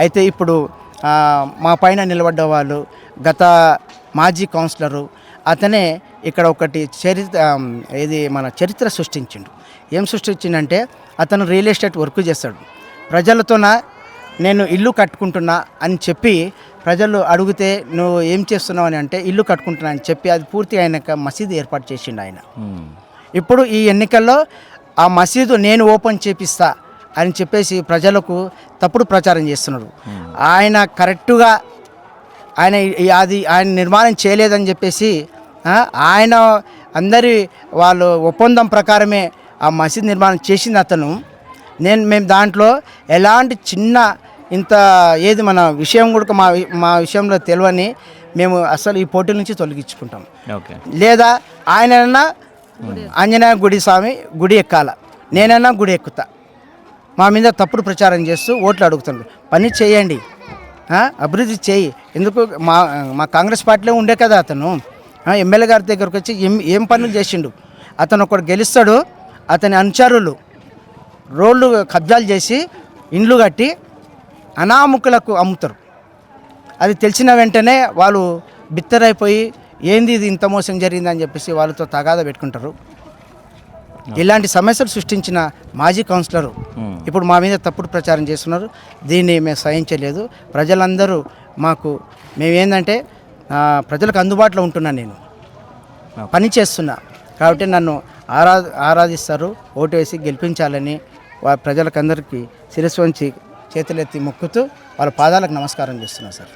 అయితే ఇప్పుడు మా పైన నిలబడ్డ వాళ్ళు గత మాజీ కౌన్సిలరు అతనే ఇక్కడ ఒకటి మన చరిత్ర సృష్టించిండు. ఏం సృష్టించిండంటే అతను రియల్ ఎస్టేట్ వర్క్ చేస్తాడు. ప్రజలతోన నేను ఇల్లు కట్టుకుంటున్నా అని చెప్పి ప్రజలు అడిగితే నువ్వు ఏం చేస్తున్నావు అని అంటే ఇల్లు కట్టుకుంటున్నా అని చెప్పి అది పూర్తి అయినాక మసీదు ఏర్పాటు చేసిండు ఆయన. ఇప్పుడు ఈ ఎన్నికల్లో ఆ మసీదు నేను ఓపెన్ చేపిస్తా అని చెప్పేసి ప్రజలకు తప్పుడు ప్రచారం చేస్తున్నాడు. ఆయన కరెక్టుగా ఆయన నిర్మాణం చేయలేదని చెప్పేసి ఆయన అందరి వాళ్ళు ఒప్పందం ప్రకారమే ఆ మసీద్ నిర్మాణం చేసింది అతను. మేము దాంట్లో ఎలాంటి చిన్న ఇంత ఏది మన విషయం కూడా మా విషయంలో తెలియని మేము అసలు ఈ పోటీ నుంచి తొలగించుకుంటాం. లేదా ఆయనన్నా ఆంజనేయ గుడి స్వామి గుడి ఎక్కాల, నేనన్నా గుడి ఎక్కుతా. మా మీద తప్పుడు ప్రచారం చేస్తూ ఓట్లు అడుగుతున్నాడు. పని చేయండి, అభివృద్ధి చేయి. ఎందుకు మా కాంగ్రెస్ పార్టీలో ఉండే కదా అతను. ఎమ్మెల్యే గారి దగ్గరకు వచ్చి ఏం పనులు చేసిండు. అతను ఒకడు గెలుస్తాడు, అతని అనుచరులు రోడ్లు కబ్జాలు చేసి ఇండ్లు కట్టి అనామకులకు అమ్ముతారు. అది తెలిసిన వెంటనే వాళ్ళు బిత్తరైపోయి ఏంది ఇది ఇంత మోసం జరిగిందని చెప్పేసి వాళ్ళతో తగాదా పెట్టుకుంటారు. ఇలాంటి సమస్యలు సృష్టించిన మాజీ కౌన్సిలరు ఇప్పుడు మా మీద తప్పుడు ప్రచారం చేస్తున్నారు. దీన్ని మేము సహించలేదు. ప్రజలందరూ మేమేందంటే ప్రజలకు అందుబాటులో ఉంటున్నాను, నేను పని చేస్తున్నా కాబట్టి నన్ను ఆరాధిస్తారు. ఓటు వేసి గెలిపించాలని ప్రజలకందరికీ శిరస్సు వంచి చేతులెత్తి మొక్కుతూ వాళ్ళ పాదాలకు నమస్కారం చేస్తున్నా సార్.